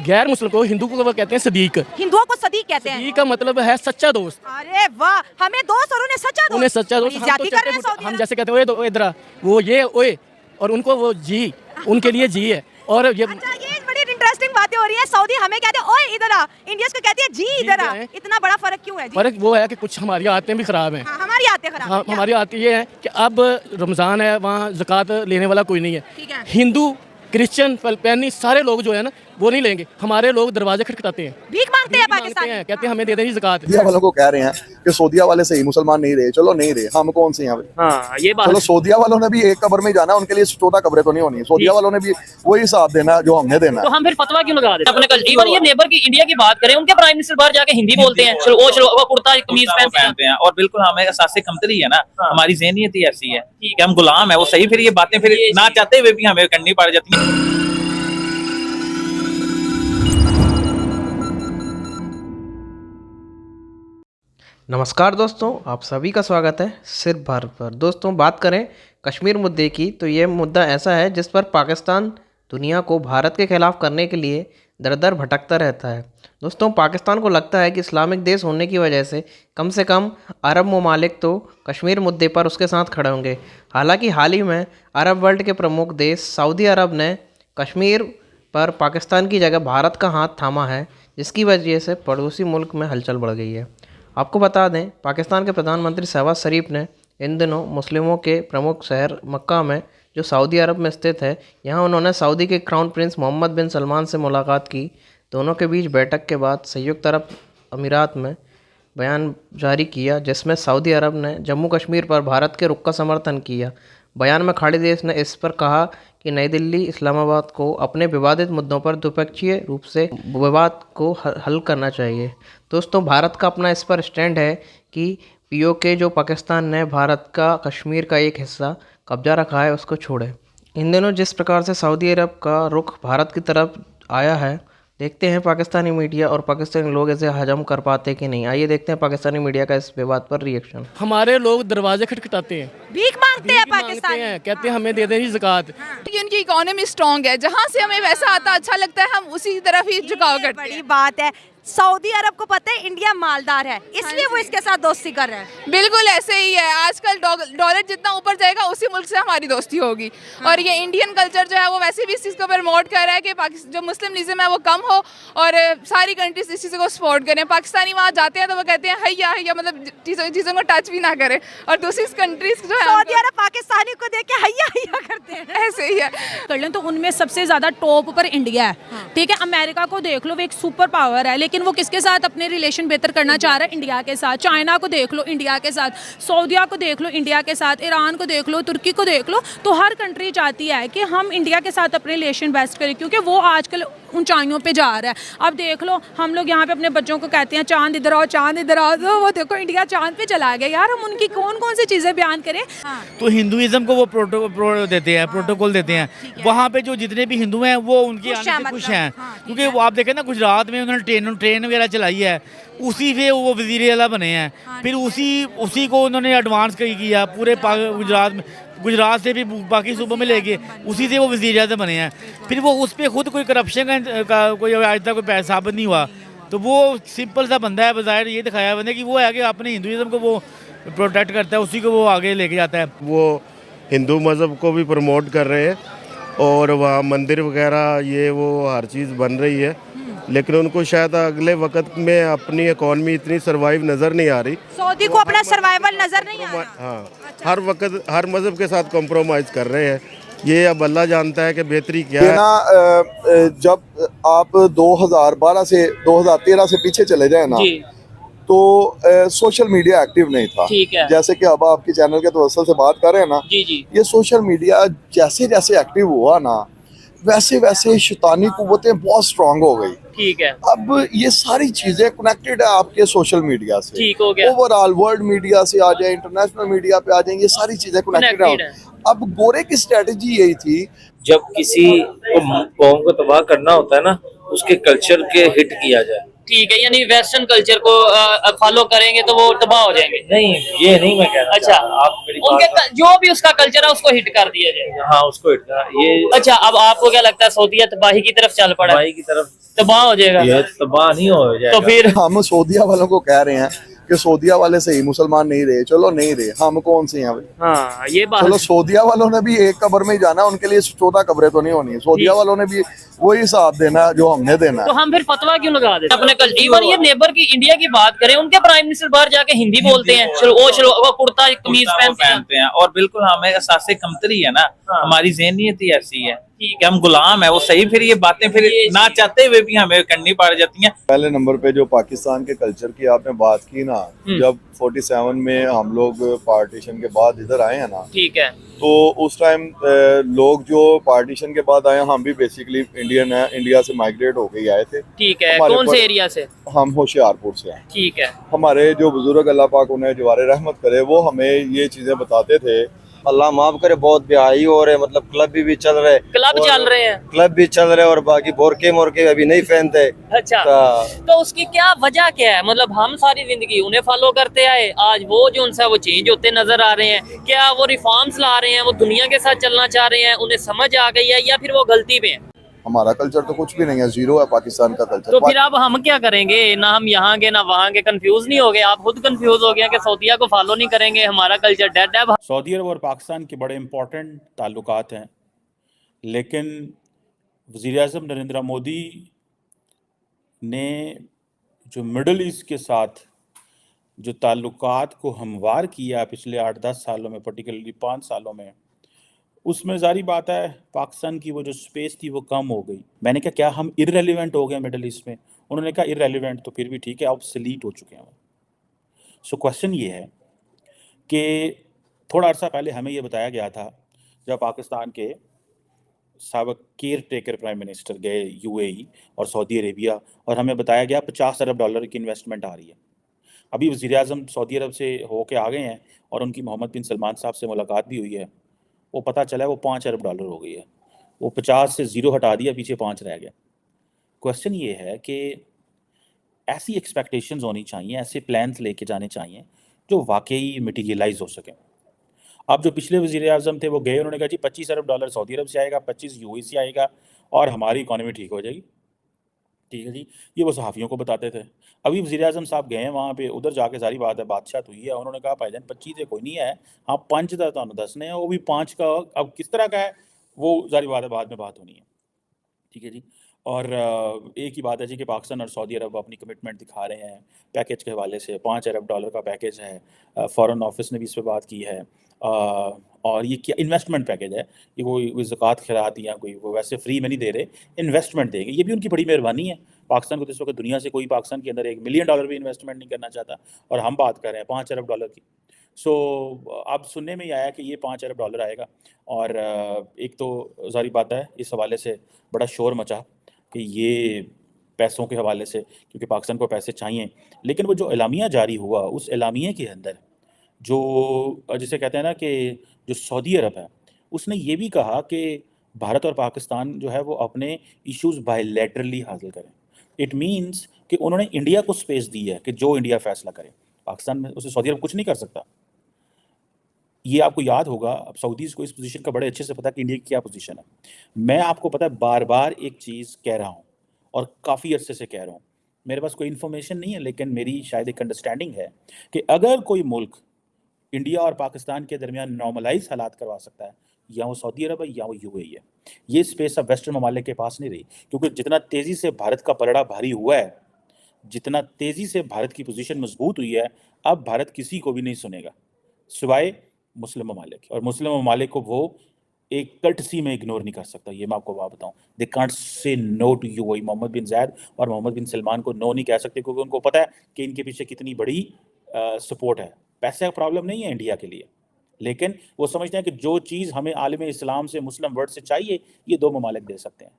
गैर मुस्लिम को, हिंदू को वो कहते हैं सदीक। हिंदुओं को सदीक कहते हैं। सदीक का मतलब है सच्चा दोस्त। अरे वाह, हमें दोस्त और उन्हें सच्चा दोस्त। उन्हें सच्चा दोस्त। जाति कर रहे हैं सऊदी हम अरब। जैसे कहते हैं ओए इधर आ, वो ये ओए, और उनको वो जी, उनके लिए जी है। और ये अच्छा, ये बड़ी इंटरेस्टिंग बातें हो रही है। सऊदी हमें कहते हैं ओए इधर आ, इंडियंस को कहते हैं जी इधर आ। इतना बड़ा फर्क क्यों है जी? फर्क वो है कि कुछ हमारी आदतें भी खराब हैं। हाँ, हमारी आदतें खराब हैं। हमारी आदत ये है कि अब रमज़ान है, वहाँ ज़कात लेने वाला कोई नहीं ठीक है। है। हिंदू, क्रिश्चियन, फिलिपानी सारे लोग जो है ना वो नहीं लेंगे। हमारे लोग दरवाजे खटखटाते हैं, भीख मांगते हैं मांगते पाकिस्तानी। हैं, कहते हैं हमें दे दें ज़कात। सऊदिया वालों को कह रहे हैं कि सऊदिया वाले सही, मुसलमान नहीं रहे। चलो नहीं रहे, हम कौन से हैं? हाँ, ये बात। चलो सऊदिया वालों ने भी एक कब्र में जाना, उनके लिए 14 कब्रें तो नहीं होनी। सऊदिया वालों ने भी वही हिसाब देना है जो हमने देना तो है। हम फिर फतवा क्यों लगा देते हैं अपने कल्चर? इवन ये नेबर की, इंडिया की बात करें, उनके प्राइम मिनिस्टर बाहर जाके हिंदी बोलते हैं, चलो वो कुर्ता कमीज पहनते हैं। और बिल्कुल हमें एहसास कमतरी है ना, हमारी ज़हनियत ही ऐसी है कि हम गुलाम है। वो सही, फिर ये बातें फिर ना चाहते हुए भी हमें करनी पड़ जाती है। नमस्कार दोस्तों, आप सभी का स्वागत है सिर्फ भारत पर। दोस्तों, बात करें कश्मीर मुद्दे की तो ये मुद्दा ऐसा है जिस पर पाकिस्तान दुनिया को भारत के खिलाफ करने के लिए दर दर भटकता रहता है। दोस्तों, पाकिस्तान को लगता है कि इस्लामिक देश होने की वजह से कम अरब ममालिक तो कश्मीर मुद्दे पर उसके साथ खड़े होंगे। हालांकि हाल ही में अरब वर्ल्ड के प्रमुख देश सऊदी अरब ने कश्मीर पर पाकिस्तान की जगह भारत का हाथ थामा है, जिसकी वजह से पड़ोसी मुल्क में हलचल बढ़ गई है। आपको बता दें, पाकिस्तान के प्रधानमंत्री शहबाज शरीफ ने इन दिनों मुस्लिमों के प्रमुख शहर मक्का में, जो सऊदी अरब में स्थित है, यहाँ उन्होंने सऊदी के क्राउन प्रिंस मोहम्मद बिन सलमान से मुलाकात की। दोनों के बीच बैठक के बाद संयुक्त अरब अमीरात में बयान जारी किया, जिसमें सऊदी अरब ने जम्मू कश्मीर पर भारत के रुख का समर्थन किया। बयान में खाड़ी देश ने इस पर कहा कि नई दिल्ली इस्लामाबाद को अपने विवादित मुद्दों पर द्विपक्षीय रूप से विवाद को हल करना चाहिए। दोस्तों, भारत का अपना इस पर स्टैंड है कि पीओके, जो पाकिस्तान ने भारत का कश्मीर का एक हिस्सा कब्जा रखा है, उसको छोड़े। इन दिनों जिस प्रकार से सऊदी अरब का रुख भारत की तरफ आया है, देखते हैं पाकिस्तानी मीडिया और पाकिस्तानी लोग इसे हजम कर पाते कि नहीं। आइए देखते हैं पाकिस्तानी मीडिया का इस विवाद पर रिएक्शन। हमारे लोग दरवाजे खटखटाते हैं, भीख मांगते हैं पाकिस्तानी। कहते हैं हमें दे दें ज़कात। उनकी इकोनॉमी स्ट्रांग है, जहाँ से हमें वैसा आता अच्छा लगता है, हम उसी तरफ ही झुकाव करते बड़ी हैं। बात है। सऊदी अरब को पता है इंडिया मालदार है, इसलिए वो इसके साथ दोस्ती कर रहे हैं। बिल्कुल ऐसे ही है। आजकल डॉलर जितना ऊपर जाएगा उसी मुल्क से हमारी दोस्ती होगी। और ये इंडियन कल्चर जो है वो वैसे भी इस चीज़ को प्रमोट कर रहा है कि जो मुस्लिमनिज्म है वो कम हो और सारी कंट्रीज इस चीज़ को सपोर्ट करें। पाकिस्तानी वहाँ जाते हैं तो वो कहते हैं हैया हैया, मतलब चीज़ों को टच भी ना करें। और दूसरी कंट्रीज जो है सऊदी अरब पाकिस्तानी को देख के हैया हैया करते हैं। ऐसे ही है। कर लें तो उनमें सबसे ज़्यादा टॉप पर इंडिया है। ठीक है, अमेरिका को देख लो, वो एक सुपर पावर है, लेकिन वो किसके साथ अपने रिलेशन बेहतर करना चाह रहा है? इंडिया के साथ। चाइना को देख लो, इंडिया के साथ। सऊदिया को देख लो, इंडिया के साथ। ईरान को देख लो, तुर्की को देख लो। तो हर कंट्री चाहती है कि हम इंडिया के साथ अपने रिलेशन बेस्ट करें, क्योंकि वो आजकल ऊंचाइयों पे जा रहा है। अब देख लो, हम लोग यहाँ पे अपने बच्चों को कहते हैं चांद इधर आओ, चांद इधर आओ, तो वो देखो इंडिया चांद पे चला गया। यार, हम उनकी कौन कौन सी चीज़ें बयान करें? तो हिंदुइज्म को वो प्रोटोकॉल देते हैं, प्रोटोकॉल देते हैं। वहाँ पे जो जितने भी हिंदू हैं वो उनके आने से खुश हैं, क्योंकि वो आप देखें ना, गुजरात में उन्होंने ट्रेन वगैरह चलाई है, उसी से वो वज़ीर आला बने हैं। फिर उसी को उन्होंने एडवांस किया पूरे गुजरात से भी बाकी सूबों में लेके, उसी से वो वज़ीर आज़म बने हैं। फिर वो उस पर खुद कोई करप्शन का कोई आज तक कोई पैसा साबित नहीं हुआ। तो वो सिंपल सा बंदा है, बज़ाहिर ये दिखाया बंदे कि वो है कि अपने हिंदुइज्म को वो प्रोटेक्ट करता है, उसी को वो आगे लेके जाता है। वो हिंदू मज़हब को भी प्रमोट कर रहे हैं और वहाँ मंदिर वगैरह ये वो हर चीज़ बन रही है, लेकिन उनको शायद अगले वक्त में अपनी इकॉनमी इतनी सर्वाइव नज़र नहीं आ रही। सऊदी को अपना सर्वाइवल नजर नहीं आ रहा। हाँ, हर वक्त हर मज़हब के साथ कॉम्प्रोमाइज़ कर रहे हैं। ये अब अल्लाह जानता है कि बेहतरी क्या है ना। जब आप 2012 से 2013 से पीछे चले जाए ना, तो सोशल मीडिया एक्टिव नहीं था। ठीक है। जैसे कि अब आपके चैनल के तवज्जुह से बात कर रहे हैं ना, ये सोशल मीडिया जैसे जैसे एक्टिव हुआ ना, वैसे वैसे शैतानी कुव्वतें बहुत स्ट्रांग हो गई। ठीक है। अब ये सारी चीजें कनेक्टेड है आपके सोशल मीडिया से। ठीक हो गया। ओवरऑल वर्ल्ड मीडिया से आ जाए, इंटरनेशनल मीडिया पे आ जाए, ये सारी चीजें कनेक्टेड है। अब गोरे की स्ट्रेटेजी यही थी, जब किसी को कौम को तबाह करना होता है ना, उसके कल्चर के हिट किया जाए। ठीक है, यानी वेस्टर्न कल्चर को फॉलो करेंगे तो वो तबाह हो जाएंगे। नहीं, ये नहीं मैं कह रहा। अच्छा, आप मेरी उनके जो भी उसका कल्चर है उसको हिट कर दिया जाए। हाँ, उसको हिट कर ये। अच्छा, अब आपको क्या लगता है सऊदीया तबाही की तरफ चल पड़ा? तबाही की तरफ तबाह हो जाएगा? ये तबाह नहीं हो जाएगा। तो फिर हम सऊदीया वालों को कह रहे हैं कि सऊदीया वाले सही, मुसलमान नहीं रहे, चलो नहीं रहे, हम कौन से हैं भाई? हाँ, ये बात। चलो सऊदीया वालों ने भी एक कब्र में ही जाना, उनके लिए 14 कब्रें तो नहीं होनी है। सऊदीया वालों ने भी वही हिसाब देना है जो हमने देना है। तो हम फिर फतवा क्यों लगा देते अपने कल्चर? इवन ये नेबर की इंडिया की बात करें, उनके प्राइम मिनिस्टर बाहर जाके हिंदी बोलते हैं, वो कुर्ता कमीज पहनते हैं। और बिल्कुल हमें एहसास कमतरी है ना, हमारी ज़हनियत ही ऐसी है कि हम गुलाम है वो सही। फिर ये बातें फिर ना चाहते हुए भी हमें करनी पड़ जाती हैं। पहले नंबर पे जो पाकिस्तान के कल्चर की आपने बात की ना, जब 47 में हम लोग पार्टीशन के बाद इधर आए हैं ना, ठीक है, तो उस टाइम लोग जो पार्टीशन के बाद आए, हम भी बेसिकली इंडियन है, इंडिया से माइग्रेट होके ही आए थे। ठीक है, कौन से एरिया से? हम होशियारपुर से हैं। ठीक है, हमारे जो बुजुर्ग अल्लाह पाक उन्हें जवारे रहमत करे, वो हमें ये चीजें बताते थे। अल्लाह माफ करे, बहुत ब्याही हो रहे, मतलब क्लब भी चल रहे, क्लब भी चल रहे और बाकी बोरके मोरके अभी नहीं पहनते। अच्छा, तो उसकी क्या वजह क्या है? मतलब हम सारी जिंदगी उन्हें फॉलो करते आए, आज वो जो उनसे वो चेंज होते नजर आ रहे हैं। क्या वो रिफॉर्म्स ला रहे हैं, वो दुनिया के साथ चलना चाह रहे हैं, उन्हें समझ आ गई है, या फिर वो गलती पे है? हमारा कल्चर तो कुछ भी नहीं है, जीरो है पाकिस्तान का कल्चर। तो फिर अब हम क्या करेंगे? ना हम यहाँ के ना वहाँ के, कंफ्यूज नहीं हो गए? आप खुद कंफ्यूज हो गया कि सऊदीया को फॉलो नहीं करेंगे, हमारा कल्चर डेड है। सऊदी अरब और पाकिस्तान के बड़े इंपॉर्टेंट ताल्लुकात हैं, लेकिन वज़ीर-ए-आज़म नरेंद्र मोदी ने जो मिडल ईस्ट के साथ जो ताल्लुकात को हमवार किया पिछले 8-10 सालों में, पर्टिकुलरली 5 सालों में, उसमें जारी बात है पाकिस्तान की वो जो स्पेस थी वो कम हो गई। मैंने कहा क्या हम इररेलेवेंट हो गए मिडल ईस्ट में? उन्होंने कहा इररेलेवेंट तो फिर भी ठीक है, ऑब्सोलीट हो चुके हैं। सो क्वेश्चन ये है कि थोड़ा अर्सा पहले हमें ये बताया गया था, जब पाकिस्तान के साबिक केयर टेकर प्राइम मिनिस्टर गए यूएई और सऊदी अरेबिया, और हमें बताया गया $50 अरब की इन्वेस्टमेंट आ रही है। अभी वज़ीर-ए-आज़म सऊदी अरब से होके आ गए हैं और उनकी मोहम्मद बिन सलमान साहब से मुलाकात भी हुई है। वो पता चला है वो $5 अरब हो गई है। वो 50 से 0 हटा दिया, पीछे 5 रह गया। क्वेश्चन ये है कि ऐसी एक्सपेक्टेशंस होनी चाहिए, ऐसे प्लान्स लेके जाने चाहिए जो वाकई मटीरियलाइज हो सकें। अब जो पिछले वज़ीर-ए-आज़म थे वो गए, उन्होंने कहा जी $25 अरब सऊदी अरब से आएगा, 25 यूएई से आएगा और हमारी इकॉनमी ठीक हो जाएगी। ठीक है जी, ये वो सहाफ़ियों को बताते थे। अभी वज़ीर-ए-आज़म साहब गए हैं वहाँ पे, उधर जाके सारी बात है, बातचीत हुई है। उन्होंने कहा भाईजान 25 से कोई नहीं है, हाँ 5 का तो दसने हैं, वो भी 5 का अब किस तरह का है वो सारी बात है, बाद में बात होनी है। ठीक है जी, और एक ही बात है जी कि पाकिस्तान और सऊदी अरब अपनी कमिटमेंट दिखा रहे हैं पैकेज के हवाले से। $5 अरब का पैकेज है, फ़ॉरेन ऑफिस ने भी इस पर बात की है। और ये क्या इन्वेस्टमेंट पैकेज है, ये कोई ज़कात खैरात या कोई वो वैसे फ्री में नहीं दे रहे, इन्वेस्टमेंट देंगे। ये भी उनकी बड़ी मेहरबानी है। पाकिस्तान को तो इस वक्त दुनिया से कोई पाकिस्तान के अंदर $1 मिलियन भी इन्वेस्टमेंट नहीं करना चाहता, और हम बात कर रहे हैं $5 अरब की। सो अब सुनने में ही आया कि ये $5 अरब आएगा। और एक तो ज़ाहिर बात है इस हवाले से बड़ा शोर मचा कि ये पैसों के हवाले से, क्योंकि पाकिस्तान को पैसे चाहिए। लेकिन वो जो एलामिया जारी हुआ, उस एलामिया के अंदर जो जिसे कहते हैं ना कि जो सऊदी अरब है, उसने ये भी कहा कि भारत और पाकिस्तान जो है वो अपने इश्यूज़ बायलैटरली हासिल करें। इट मीन्स कि उन्होंने इंडिया को स्पेस दी है कि जो इंडिया फैसला करे, पाकिस्तान में उसे सऊदी अरब कुछ नहीं कर सकता। ये आपको याद होगा, अब सऊदीज़ को इस पोजीशन का बड़े अच्छे से पता है कि इंडिया की क्या पोजीशन है। मैं आपको पता है बार बार एक चीज़ कह रहा हूँ और काफ़ी अरसे से कह रहा हूँ, मेरे पास कोई इन्फॉर्मेशन नहीं है लेकिन मेरी शायद एक अंडरस्टैंडिंग है कि अगर कोई मुल्क इंडिया और पाकिस्तान के दरमियान नॉर्मलाइज हालात करवा सकता है, या वो सऊदी अरब है या वो यूएई है। ये स्पेस अब वेस्टर्न ममालिक के पास नहीं रही, क्योंकि जितना तेज़ी से भारत का पलड़ा भारी हुआ है, जितना तेज़ी से भारत की पोजीशन मजबूत हुई है, अब भारत किसी को भी नहीं सुनेगा सिवाय मुस्लिम ममालिक। और मुस्लिम ममालिक को वो एक कर्टसी में इग्नोर नहीं कर सकता। ये मैं आपको बात बताऊँ, they can't say no to UAE. Mohammed bin Zayed और मोहम्मद बिन सलमान को नो नहीं कह सकते, क्योंकि उनको पता है कि इनके पीछे कितनी बड़ी सपोर्ट है। पैसे का प्रॉब्लम नहीं है इंडिया के लिए, लेकिन वो समझते हैं कि जो चीज़ हमें आलम इस्लाम से, मुस्लिम वर्ल्ड से चाहिए, ये 2 ममालिक दे सकते हैं।